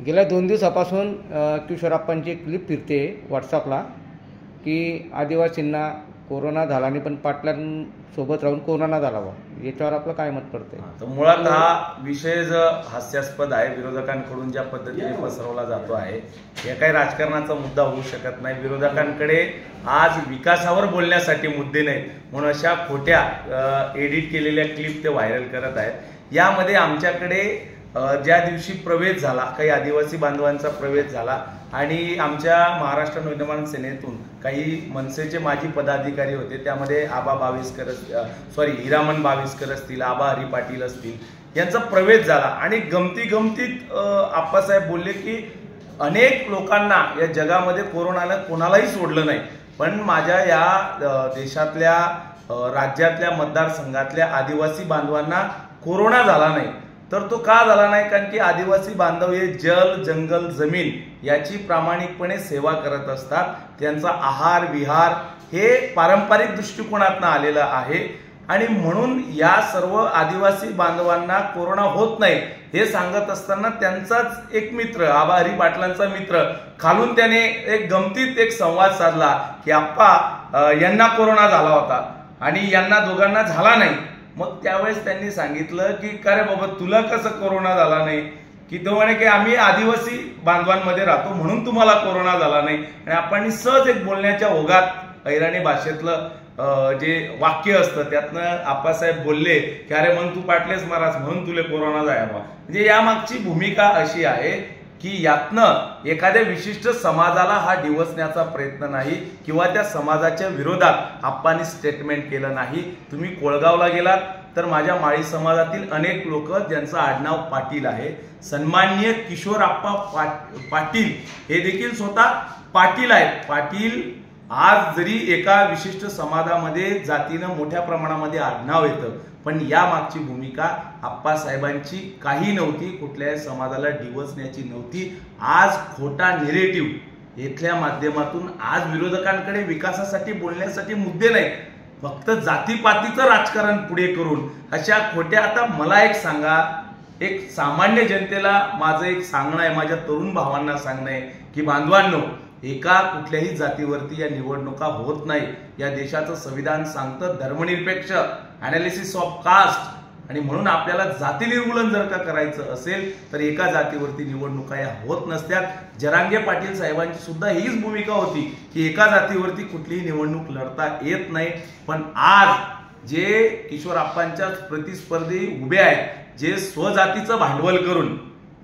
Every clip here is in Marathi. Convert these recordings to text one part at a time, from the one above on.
गेल्या 2 दिवसापासून किशोरप्पांची एक क्लिप फिरते व्हॉट्सअपला की आदिवासींना कोरोना झाला नाही पण पाटलांसोबत राहून कोरोना झाला बा. याच्यावर आपलं काय मत पडतंय? तर मुळात हा विषय हास्यास्पद आहे. विरोधकांकडून ज्या पद्धतीने पसरवला जातो आहे हे काही राजकारणाचा मुद्दा होऊ शकत नाही. विरोधकांकडे आज विकासावर बोलण्यासाठी मुद्दे नाहीत म्हणून अशा खोट्या एडिट केलेल्या क्लिप ते व्हायरल करत आहेत. यामध्ये आमच्याकडे ज्या दिवशी प्रवेश झाला, काही आदिवासी बांधवांचा प्रवेश झाला आणि आमच्या महाराष्ट्र नवनिर्माण सेनेतून काही मनसेचे माजी पदाधिकारी होते, त्यामध्ये आबा बाविस्कर हिरामन बाविस्कर असतील, आबा हरी पाटील असतील, यांचा प्रवेश झाला आणि गमतीत आप्पासाहेब बोलले की अनेक लोकांना या जगामध्ये कोरोनाला कोणालाही सोडलं नाही, पण माझ्या या देशातल्या राज्यातल्या मतदारसंघातल्या आदिवासी बांधवांना कोरोना झाला नाही. तर तो का झाला नाही? कारण की आदिवासी बांधव हे जल, जंगल, जमीन याची प्रामाणिकपणे सेवा करत असतात. त्यांचा आहार विहार हे पारंपरिक दृष्टिकोनातून आलेलं आहे आणि म्हणून या सर्व आदिवासी बांधवांना कोरोना होत नाही हे सांगत असताना त्यांचाच एक मित्र, आबा हरी पाटलांचा मित्र, खालून त्याने एक गमतीत एक संवाद साधला की आप्पा यांना कोरोना झाला होता आणि यांना दोघांना झाला नाही. मग त्यावेळेस त्यांनी सांगितलं की का रे बाबा तुला कसं कोरोना झाला नाही? की तो म्हणे की आम्ही आदिवासी बांधवांमध्ये राहतो म्हणून तुम्हाला कोरोना झाला नाही. आणि आपण सहज एक बोलण्याच्या ओघात अहिराणी भाषेतलं जे वाक्य असतं त्यातनं आप्पासाहेब बोलले की अरे मग तू पाटलेस महाराज म्हणून तुले कोरोना जायवा. म्हणजे यामागची भूमिका अशी आहे की यातनं एखाद्या विशिष्ट समाजाला हा डिवचण्याचा प्रयत्न नाही किंवा त्या समाजाच्या विरोधात आप्पांनी स्टेटमेंट केलं नाही. तुम्ही कोळगावला गेलात तर माझ्या माळी समाजातील अनेक लोक ज्यांचं आडनाव पाटील आहे, सन्माननीय किशोरप्पा पाटील हे देखील स्वतः पाटील आहेत. पाटील आज जरी एका विशिष्ट समाजामध्ये जातीनं मोठ्या प्रमाणामध्ये आडनाव येतं, पण या मागची भूमिका आप्पासाहेबांची काही नव्हती, कुठल्याही समाजाला डिवचण्याची नव्हती. आज खोटा नेरेटिव्ह इथल्या माध्यमातून आज विरोधकांकडे विकासासाठी बोलण्यासाठी मुद्दे नाहीत, फक्त जातीपातीचं राजकारण पुढे करून अशा खोट्या. आता मला एक सांगा, एक सामान्य जनतेला माझं एक सांगणं आहे, माझ्या तरुण भावांना सांगणं आहे की बांधवांनो, एका कुठल्याही जातीवरती या निवडणुका होत नाही. या देशाचं संविधान सांगतं धर्मनिरपेक्ष, अनालिसिस ऑफ कास्ट, आणि म्हणून आपल्याला जाती निर्मूलन जर का करायचं असेल तर एका जातीवरती निवडणुका या होत नसत्यात. जरांगे पाटील साहेबांची सुद्धा हीच भूमिका होती की एका जातीवरती कुठलीही निवडणूक लढता येत नाही. पण आज जे किशोरप्पांच्या प्रतिस्पर्धी उभे आहेत, जे स्वजातीचं भांडवल करून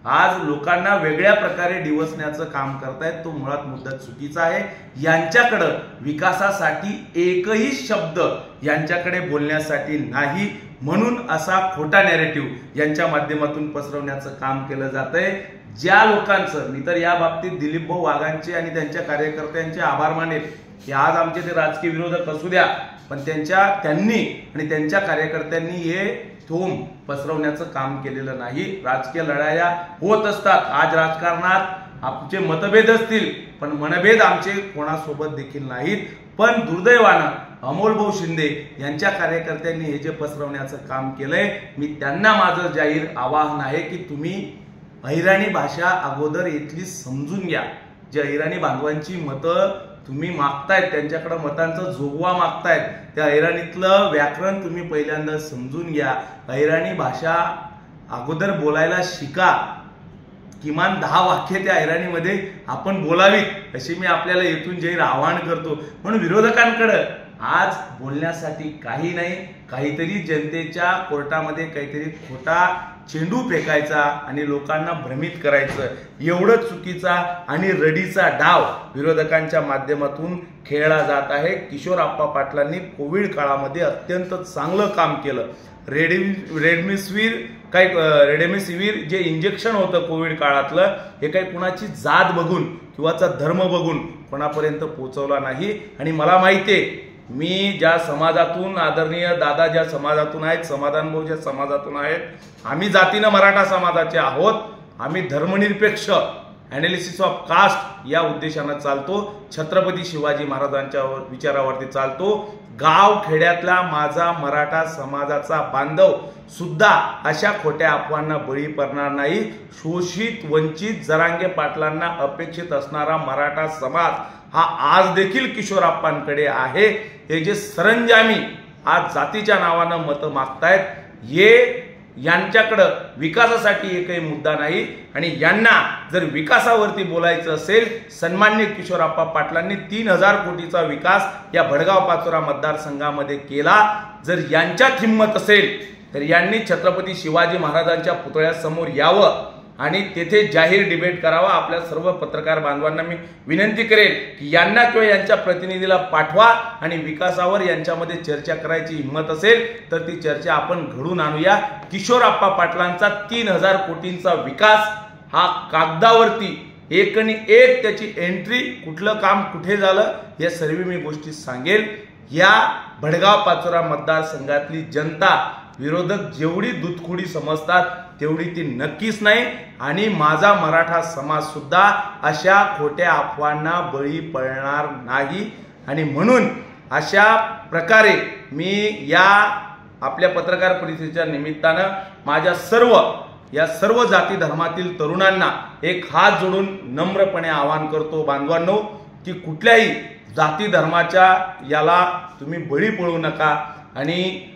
आज लोकांना वेगळ्या प्रकारे डिवचण्याचं काम करतायत, तो मुळात मुद्दा चुकीचा आहे. यांच्याकडं विकासासाठी एकही शब्द यांच्याकडे बोलण्यासाठी नाही, म्हणून असा खोटा नॅरेटिव्ह यांच्या माध्यमातून पसरवण्याचं काम केलं जातंय. ज्या लोकांचं, मी तर या बाबतीत दिलीप भाऊ वाघांचे आणि त्यांच्या कार्यकर्त्यांचे आभार मानेल की आज आमचे ते राजकीय विरोधक असू द्या, पण त्यांनी आणि त्यांच्या कार्यकर्त्यांनी हे थोम पसरवण्याचं काम केलेलं नाही. राजकीय लढाया होत असतात, आज राजकारणात आमचे मतभेद असतील पण मनभेद आमचे कोणासोबत देखील नाहीत. पण दुर्दैवानं अमोलभाऊ शिंदे यांच्या कार्यकर्त्यांनी हे जे पसरवण्याचं काम केलंय, मी त्यांना माझं जाहीर आवाहन आहे की तुम्ही अहिराणी भाषा अगोदर इथली समजून घ्या. जे अहिराणी बांधवांची मतं तुम्ही मागतायत, त्यांच्याकडे मतांचा जोगवा मागतायत, त्या अहिराणीतलं व्याकरण तुम्ही पहिल्यांदा समजून घ्या. अहिराणी भाषा अगोदर बोलायला शिका. किमान 10 वाक्य त्या अहिराणीमध्ये आपण बोलावीत अशी मी आपल्याला येथून जाहीर आवाहन करतो. म्हणून विरोधकांकडे आज बोलण्यासाठी काही नाही. काहीतरी जनतेच्या कोर्टामध्ये काहीतरी खोटा चेंडू फेकायचा आणि लोकांना भ्रमित करायचं, एवढं चुकीचा आणि रडीचा डाव विरोधकांच्या माध्यमातून खेळला जात आहे. किशोरप्पा पाटलांनी कोविड काळामध्ये अत्यंत चांगलं काम केलं. रेमडेसिवीर जे इंजेक्शन होतं कोविड काळातलं, हे काही कुणाची जात बघून किंवा धर्म बघून कोणापर्यंत पोहोचवला नाही. आणि मला माहितीये, मी ज्या समाजातून, आदरणीय दादा ज्या समाजातून आहेत, समाधान भाऊ ज्या समाजातून आहेत, आम्ही जातीनं मराठा समाजाचे आहोत, आम्ही धर्मनिरपेक्ष ॲनालिसिस ऑफ कास्ट या उद्देशानं चालतो, छत्रपती शिवाजी महाराजांच्या विचारावरती चालतो। गाव खेड्यातला माझा मराठा समाजाचा बांधव सुद्धा अशा खोट्या अफवांना बळी पडणार नाही। शोषित वंचित जरांगे पाटलांना अपेक्षित असणारा मराठा समाज हा आज देखील किशोरप्पांकडे आहे। हे जे सरंजामी आज जातीच्या नावानं मतं मागतायत, हे यांच्याकडं विकासासाठी एकही मुद्दा नाही। आणि यांना जर विकासावरती बोलायचं असेल, सन्माननीय किशोरप्पा पाटलांनी 3000 कोटीचा विकास या भडगाव पाचोरा मतदारसंघामध्ये केला। जर यांच्यात हिंमत असेल तर यांनी छत्रपती शिवाजी महाराजांच्या पुतळ्यासमोर यावं आणि तेथे जाहीर डिबेट करावा। आपल्या सर्व पत्रकार बांधवांना मी विनंती करेन की यांना किंवा यांच्या प्रतिनिधीला पाठवा आणि विकासावर यांच्यामध्ये चर्चा करायची हिंमत असेल तर ती चर्चा आपण घडून आणूया। किशोरप्पा पाटलांचा 3000 कोटींचा विकास हा कागदावरती एक आणि एक त्याची एंट्री, कुठलं काम कुठे झालं या सर्व मी गोष्टी सांगेल। या भडगाव पाचोरा मतदारसंघातली जनता विरोधक जेवढी दुधखोडी समजतात तेवढी ती नक्कीच नाही। आणि माझा मराठा समाज सुद्धा अशा खोट्या अफवांना बळी पडणार नाही। आणि म्हणून अशा प्रकारे मी या आपल्या पत्रकार परिषदेच्या निमित्तानं माझ्या सर्व जाती धर्मातील तरुणांना एक हात जोडून नम्रपणे आवाहन करतो, बांधवांनो, की कुठल्याही जाती धर्माच्या याला तुम्ही बळी पडू नका। आणि